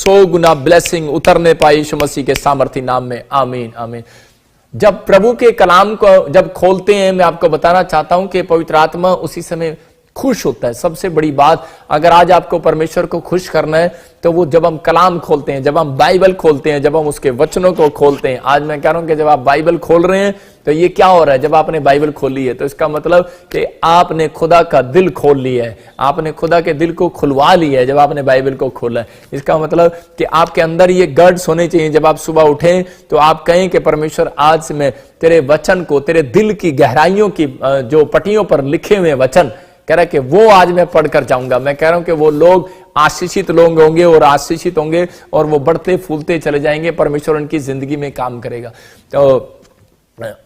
100 गुना blessing उतरने पाए यीशु मसीह के सामर्थी नाम में, आमीन आमीन। जब प्रभु के कलाम को जब खोलते हैं, मैं आपको बताना चाहता हूं कि पवित्र आत्मा उसी समय खुश होता है। सबसे बड़ी बात, अगर आज आपको परमेश्वर को खुश करना है तो वो जब हम कलाम खोलते हैं, जब हम बाइबल खोलते हैं, जब हम उसके वचनों को खोलते हैं। आज मैं कह रहा हूं कि जब आप बाइबल खोल रहे हैं तो ये क्या हो रहा है, जब आपने बाइबल खोली है तो इसका मतलब कि आपने खुदा का दिल खोल लिया है, आपने खुदा के दिल को खुलवा लिया है जब आपने बाइबल को खोला है। इसका मतलब कि आपके अंदर ये गड्स होने चाहिए। जब आप सुबह उठें तो आप कहें कि परमेश्वर आज से मैं तेरे वचन को, तेरे दिल की गहराइयों की जो पटियों पर लिखे हुए वचन कह रहा है कि वो आज मैं पढ़कर जाऊंगा। मैं कह रहा हूं कि वो लोग आशीषित लोग होंगे और आशीषित होंगे और वो बढ़ते फूलते चले जाएंगे। परमेश्वर उनकी जिंदगी में काम करेगा। तो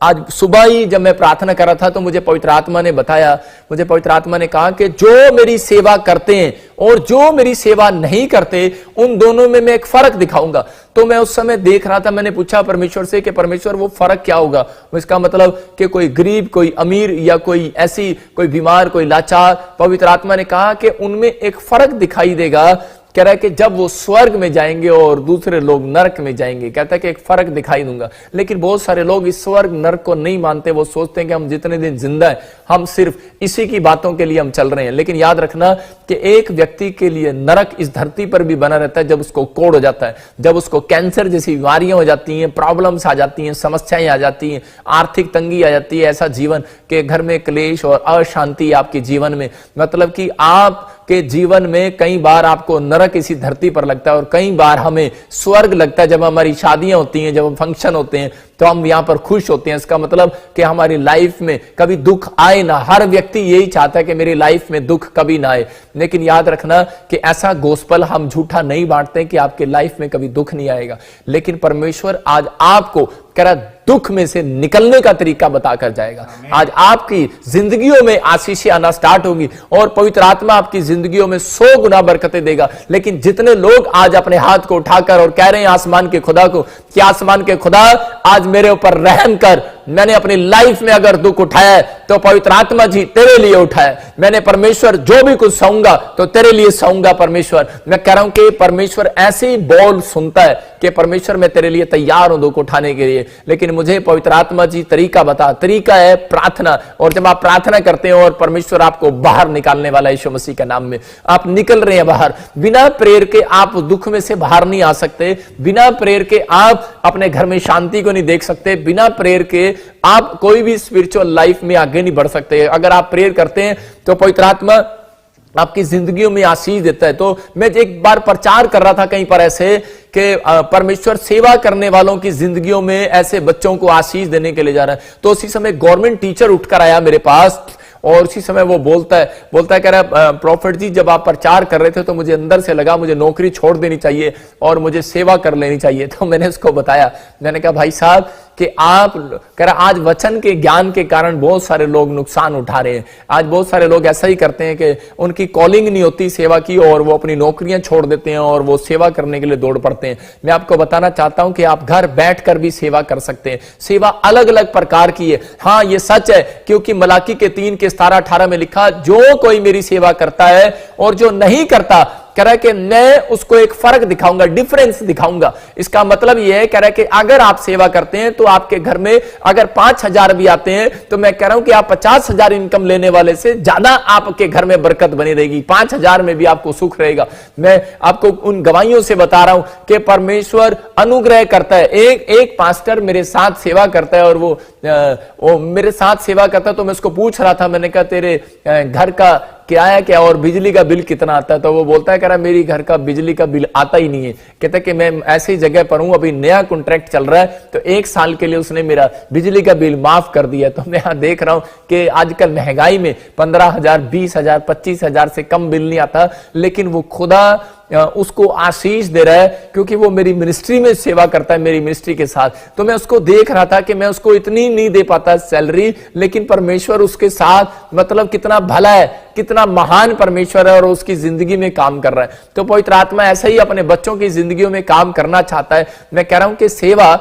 आज सुबह ही जब मैं प्रार्थना कर रहा था तो मुझे पवित्र आत्मा ने बताया, मुझे पवित्र आत्मा ने कहा कि जो मेरी सेवा करते हैं और जो मेरी सेवा नहीं करते उन दोनों में मैं एक फर्क दिखाऊंगा। तो मैं उस समय देख रहा था, मैंने पूछा परमेश्वर से कि परमेश्वर वो फर्क क्या होगा। इसका मतलब कि कोई गरीब, कोई अमीर या कोई ऐसी, कोई बीमार, कोई लाचार। पवित्र आत्मा ने कहा कि उनमें एक फर्क दिखाई देगा। कह रहा है कि जब वो स्वर्ग में जाएंगे और दूसरे लोग नरक में जाएंगे, कहता है कि एक फर्क दिखाई दूंगा। लेकिन बहुत सारे लोग इस स्वर्ग नरक को नहीं मानते। वो सोचते हैं कि हम जितने दिन जिंदा है हम सिर्फ इसी की बातों के लिए हम चल रहे हैं। लेकिन याद रखना कि एक व्यक्ति के लिए नरक इस धरती पर भी बना रहता है जब उसको कोड़ हो जाता है, जब उसको कैंसर जैसी बीमारियां हो जाती हैं, प्रॉब्लम्स आ जाती हैं, समस्याएं आ जाती हैं, आर्थिक तंगी आ जाती है, ऐसा जीवन के घर में क्लेश और अशांति आपके जीवन में, मतलब कि आप के जीवन में कई बार आपको नरक इसी धरती पर लगता है और कई बार हमें स्वर्ग लगता है। जब हमारी शादियां होती हैं, जब हम फंक्शन होते हैं तो हम यहां पर खुश होते हैं। इसका मतलब कि हमारी लाइफ में कभी दुख आए ना। हर व्यक्ति यही चाहता है कि मेरी लाइफ में दुख कभी ना आए। लेकिन याद रखना कि ऐसा गोस्पल हम झूठा नहीं बांटते कि आपके लाइफ में कभी दुख नहीं आएगा। लेकिन परमेश्वर आज आपको कह रहा दुख में से निकलने का तरीका बताकर जाएगा। आज आपकी जिंदगियों में आशीषें आना स्टार्ट होगी और पवित्र आत्मा आपकी जिंदगियों में 100 गुना बरकतें देगा। लेकिन जितने लोग आज अपने हाथ को उठाकर और कह रहे हैं आसमान के खुदा को कि आसमान के खुदा आज मेरे ऊपर रहम कर, मैंने अपनी लाइफ में अगर दुख उठाया है तो पवित्र आत्मा जी तेरे लिए उठाया, मैंने परमेश्वर जो भी कुछ सहूंगा तो तेरे लिए सहूंगा। परमेश्वर, मैं कह रहा हूं कि परमेश्वर ऐसे ही बोल सुनता है कि परमेश्वर मैं तेरे लिए तैयार हूं दुख उठाने के लिए। लेकिन मुझे पवित्र आत्मा जी तरीका बता। तरीका है प्रार्थना। और जब आप प्रार्थना करते हैं और परमेश्वर आपको बाहर निकालने वाला यीशु मसीह के नाम में, आप निकल रहे हैं बाहर। बिना प्रेयर के आप दुख में से बाहर नहीं आ सकते। बिना प्रेयर के आप अपने घर में शांति को नहीं देख सकते। बिना प्रेयर के आप कोई भी स्पिरिचुअल लाइफ में आगे नहीं बढ़ सकते। अगर आप प्रेयर करते हैं तो पवित्र आत्मा आपकी जिंदगियों में आशीष देता है। तो मैं एक बार प्रचार कर रहा था कहीं पर ऐसे कि परमेश्वर सेवा करने वालों की जिंदगियों में ऐसे बच्चों को आशीष देने के लिए जा रहा है। तो उसी समय गवर्नमेंट टीचर उठकर आया मेरे पास और उसी समय वो बोलता है कह रहा प्रॉफिट जी जब आप प्रचार कर रहे थे तो मुझे अंदर से लगा मुझे नौकरी छोड़ देनी चाहिए और मुझे सेवा कर लेनी चाहिए। तो मैंने उसको बताया, मैंने कहा भाई साहब कि आप कह रहा आज वचन के ज्ञान के कारण बहुत सारे लोग नुकसान उठा रहे हैं। आज बहुत सारे लोग ऐसा ही करते हैं कि उनकी कॉलिंग नहीं होती सेवा की और वो अपनी नौकरियां छोड़ देते हैं और वो सेवा करने के लिए दौड़ पड़ते हैं। मैं आपको बताना चाहता हूं कि आप घर बैठकर भी सेवा कर सकते हैं। सेवा अलग अलग प्रकार की है। हाँ ये सच है क्योंकि मलाकी के 3 के 17-18 में लिखा जो कोई मेरी सेवा करता है और जो नहीं करता, कह रहा है कि मैं उसको एक फर्क दिखाऊंगा, डिफरेंस दिखाऊंगा। इसका मतलब यह है, कह रहा है कि अगर आप सेवा करते हैं तो आपके घर में अगर 5,000 भी आते हैं तो मैं कह रहा हूं कि आप 50,000 इनकम लेने वाले से ज्यादा आपके घर में बरकत बनी रहेगी। 5,000 में भी आपको सुख रहेगा। मैं आपको उन गवाहियों से बता रहा हूं कि परमेश्वर अनुग्रह करता है। एक पास्टर मेरे साथ सेवा करता है और वो मेरे साथ सेवा करता है तो मैं उसको पूछ रहा था, मैंने कहा तेरे घर का क्या है क्या और बिजली का बिल कितना आता है? तो वो बोलता है कह रहा मेरी घर का बिजली का बिल आता ही नहीं है। कहता है कि मैं ऐसी जगह पर हूं, अभी नया कॉन्ट्रैक्ट चल रहा है तो 1 साल के लिए उसने मेरा बिजली का बिल माफ कर दिया। तो मैं यहां देख रहा हूं कि आजकल महंगाई में 15,000, 20,000, 25,000 से कम बिल नहीं आता। लेकिन वो खुदा उसको आशीष दे रहा है क्योंकि वो मेरी मिनिस्ट्री में सेवा करता है, मेरी मिनिस्ट्री के साथ। तो मैं उसको देख रहा था कि मैं उसको इतनी नहीं दे पाता सैलरी, लेकिन परमेश्वर उसके साथ मतलब कितना भला है, कितना महान परमेश्वर है और उसकी जिंदगी में काम कर रहा है। तो पवित्र आत्मा ऐसा ही अपने बच्चों की जिंदगियों में काम करना चाहता है। मैं कह रहा हूं कि सेवा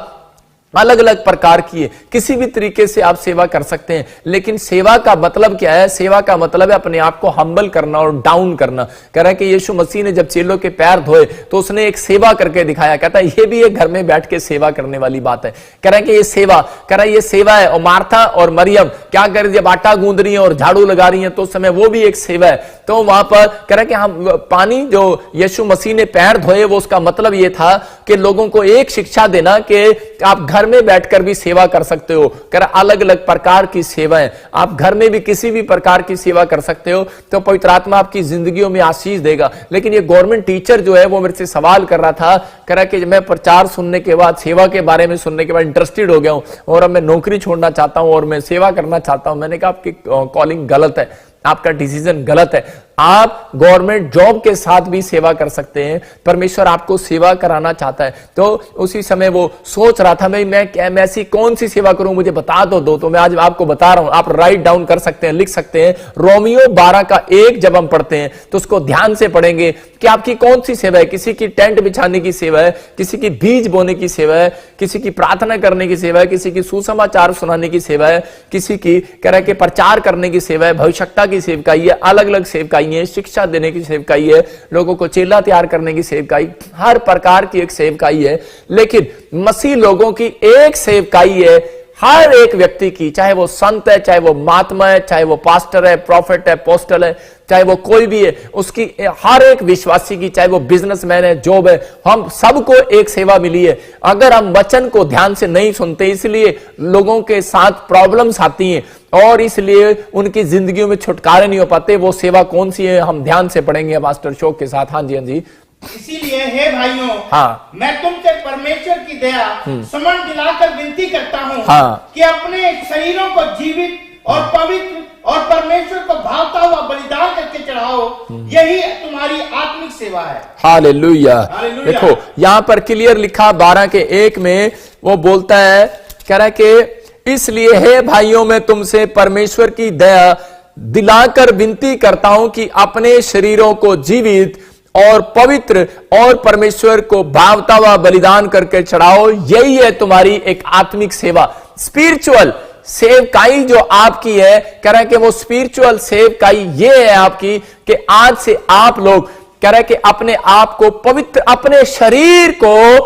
अलग अलग प्रकार की है, किसी भी तरीके से आप सेवा कर सकते हैं। लेकिन सेवा का मतलब क्या है? सेवा का मतलब है अपने आप को हम्बल करना और डाउन करना। कह रहा है कि यीशु मसीह ने जब चेलों के पैर धोए तो उसने एक सेवा करके दिखाया। कहता है ये भी एक घर में बैठ के सेवा करने वाली बात है। कह रहा है कि ये सेवा, कह रहा है ये सेवा है। और मार्था और मरियम क्या कर रही है? जब आटा गूंद रही है और झाड़ू लगा रही है तो उस समय वो भी एक सेवा है। तो वहां पर कह रहा है कि हम पानी जो यीशु मसीह ने पैर धोए, वो उसका मतलब ये था कि लोगों को एक शिक्षा देना कि आप घर में बैठकर भी सेवा कर सकते हो। कह रहा अलग अलग प्रकार की सेवाएं, आप घर में भी किसी भी प्रकार की सेवा कर सकते हो, तो पवित्र आत्मा आपकी जिंदगियों में आशीष देगा। लेकिन ये गवर्नमेंट टीचर जो है वो मेरे से सवाल कर रहा था, कह रहा कि मैं प्रचार सुनने के बाद, सेवा के बारे में सुनने के बाद इंटरेस्टेड हो गया हूं और अब मैं नौकरी छोड़ना चाहता हूं और मैं सेवा करना चाहता हूं। मैंने कहा आपकी कॉलिंग गलत है, आपका डिसीजन गलत है। आप गवर्नमेंट जॉब के साथ भी सेवा कर सकते हैं। परमेश्वर आपको सेवा कराना चाहता है। तो उसी समय वो सोच रहा था मैं ऐसी कौन सी सेवा करूं, मुझे बता दो। तो मैं आज आपको बता रहा हूं, आप राइट डाउन कर सकते हैं, लिख सकते हैं। रोमियो 12:1 जब हम पढ़ते हैं तो उसको ध्यान से पढ़ेंगे कि आपकी कौन सी सेवा है। किसी की टेंट बिछाने की सेवा है, किसी की बीज बोने की सेवा है, किसी की प्रार्थना करने की सेवा है, किसी की सुसमाचार सुनाने की सेवा है, किसी की कह रहा है कि प्रचार करने की सेवा है, भविष्यता की सेवकाई है, अलग अलग सेवकाई है, शिक्षा देने की सेवकाई है, लोगों को चेला तैयार करने की सेवकाई, हर प्रकार की एक सेवकाई है। लेकिन मसीह लोगों की एक सेवकाई है, हर एक व्यक्ति की, चाहे वो संत है, चाहे वो महात्मा है, चाहे वो पास्टर है, प्रॉफिट है, पोस्टल है, चाहे वो कोई भी है, उसकी हर एक विश्वासी की, चाहे वो बिजनेसमैन है, जॉब है, हम सबको एक सेवा मिली है। अगर हम वचन को ध्यान से नहीं सुनते, इसलिए लोगों के साथ प्रॉब्लम्स आती हैं और इसलिए उनकी जिंदगियों में छुटकारे नहीं हो पाते। वो सेवा कौन सी है, हम ध्यान से पढ़ेंगे मास्टर शोक के साथ। हाँ जी, हाँ जी। इसीलिए हे भाइयों, हाँ, मैं तुमसे परमेश्वर की दया समन दिलाकर विनती करता हूँ, हाँ, कि अपने शरीरों को जीवित और पवित्र और परमेश्वर को भावता हुआ बलिदान करके चढ़ाओ, यही तुम्हारी आत्मिक सेवा है। हालेलुया। देखो यहां पर क्लियर लिखा 12:1 में वो बोलता है, कह रहा है कि इसलिए हे भाइयों, मैं तुमसे परमेश्वर की दया दिलाकर विनती करता हूं कि अपने शरीरों को जीवित और पवित्र और परमेश्वर को भावता हुआ बलिदान करके चढ़ाओ, यही है तुम्हारी एक आत्मिक सेवा। स्पिरिचुअल सेवकाई जो आपकी है, कह रहा है कि वो स्पिरिचुअल सेवकाई ये है आपकी कि आज से आप लोग, कह रहा है कि अपने आप को पवित्र, अपने शरीर को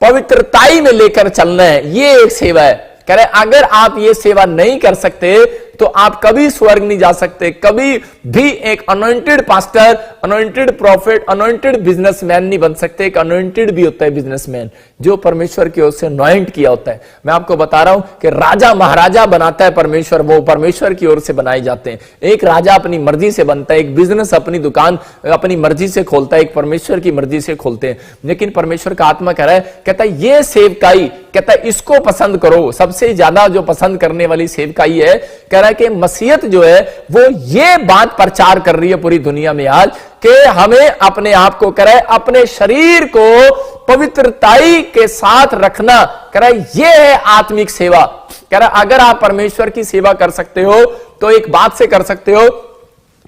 पवित्रताई में लेकर चलना है। ये एक सेवा है। कह रहे अगर आप ये सेवा नहीं कर सकते तो आप कभी स्वर्ग नहीं जा सकते। कभी भी एक anointed pastor, anointed profit, anointed businessman नहीं बन सकते। एक अनॉइंटेड भी होता है बिजनेसमैन, जो परमेश्वर की ओर से अनॉइंट किया होता है। मैं आपको बता रहा हूं कि राजा महाराजा बनाता है परमेश्वर, वो परमेश्वर की ओर से बनाए जाते हैं। एक राजा अपनी मर्जी से बनता है, एक बिजनेस अपनी दुकान अपनी मर्जी से खोलता है, एक परमेश्वर की मर्जी से खोलते हैं। लेकिन परमेश्वर का आत्मा कह रहा है, कहता है ये सेवकाई, कहता है इसको पसंद करो। सबसे ज्यादा जो पसंद करने वाली सेवकाई है, कह रहा है कि मसीहत जो है वो ये बात प्रचार कर रही है पूरी दुनिया में आज कि हमें अपने आप को, कह रहा है अपने शरीर को पवित्रताई के साथ रखना, कह रहा है ये है आत्मिक सेवा। कह रहा है अगर आप परमेश्वर की सेवा कर सकते हो तो एक बात से कर सकते हो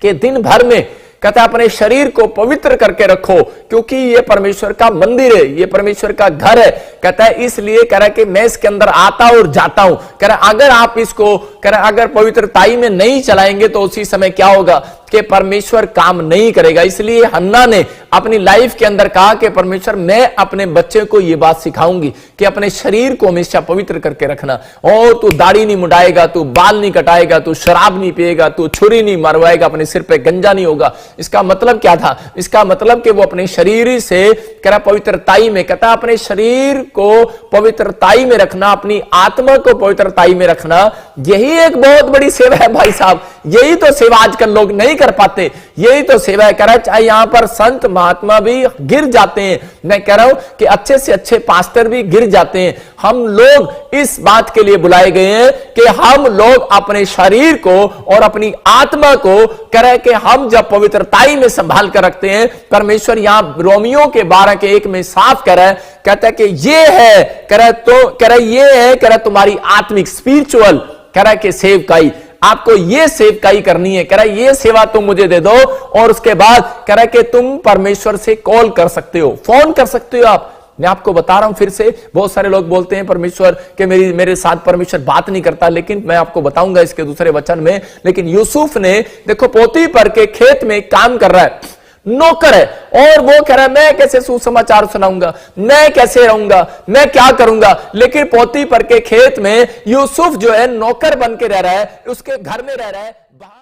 कि दिन भर में, कहता है अपने शरीर को पवित्र करके रखो, क्योंकि ये परमेश्वर का मंदिर है, ये परमेश्वर का घर है। कहता है इसलिए कह रहा है कि मैं इसके अंदर आता और जाता हूं। कह रहा है अगर आप इसको, कह रहा है अगर पवित्रताई में नहीं चलाएंगे तो उसी समय क्या होगा कि परमेश्वर काम नहीं करेगा। इसलिए हन्ना ने अपनी लाइफ के अंदर कहा कि परमेश्वर मैं अपने बच्चे को यह बात सिखाऊंगी कि अपने शरीर को हमेशा पवित्र करके रखना। और तू दाढ़ी नहीं मुंडाएगा, तू बाल नहीं कटाएगा, तू शराब नहीं पिएगा, तू छुरी नहीं मरवाएगा, अपने सिर पे गंजा नहीं होगा। इसका मतलब क्या था? इसका मतलब कि वो अपने शरीर से, कह रहा पवित्रताई में, कहता अपने शरीर को पवित्रताई में रखना, अपनी आत्मा को पवित्रताई में रखना, यही एक बहुत बड़ी सेवा है भाई साहब। यही तो सेवा आजकल लोग नहीं कर पाते, यही तो सेवा है। कह रहा है चाहे यहां पर संत महात्मा भी गिर जाते हैं, मैं कह रहा हूं कि अच्छे से अच्छे पास्टर भी गिर जाते हैं। हम लोग इस बात के लिए बुलाए गए हैं कि हम लोग अपने शरीर को और अपनी आत्मा को, कह रहा है कि हम जब पवित्रताई में संभाल कर रखते हैं, परमेश्वर यहां रोमियो के 12:1 में साफ कह रहा है, कहता है कि ये है, कह रहा है तो, कह रहा है ये है, कह रहा है तुम्हारी आत्मिक स्पिरिचुअल, कह रहा है कि सेवकाई, आपको ये सेवकाई करनी है। कह रहा है ये सेवा तुम मुझे दे दो और उसके बाद कह रहा है कि तुम परमेश्वर से कॉल कर सकते हो, फोन कर सकते हो, आप मैं आपको बता रहा हूं फिर से, बहुत सारे लोग बोलते हैं परमेश्वर के मेरे साथ परमेश्वर बात नहीं करता, लेकिन मैं आपको बताऊंगा इसके दूसरे वचन में। लेकिन यूसुफ ने देखो पोतीफर के खेत में काम कर रहा है, नौकर है, और वो कह रहा है मैं कैसे सुसमाचार सुनाऊंगा, मैं कैसे रहूंगा, मैं क्या करूंगा। लेकिन पोतीफर के खेत में यूसुफ जो है नौकर बन के रह रहा है, उसके घर में रह रहा है, बाहर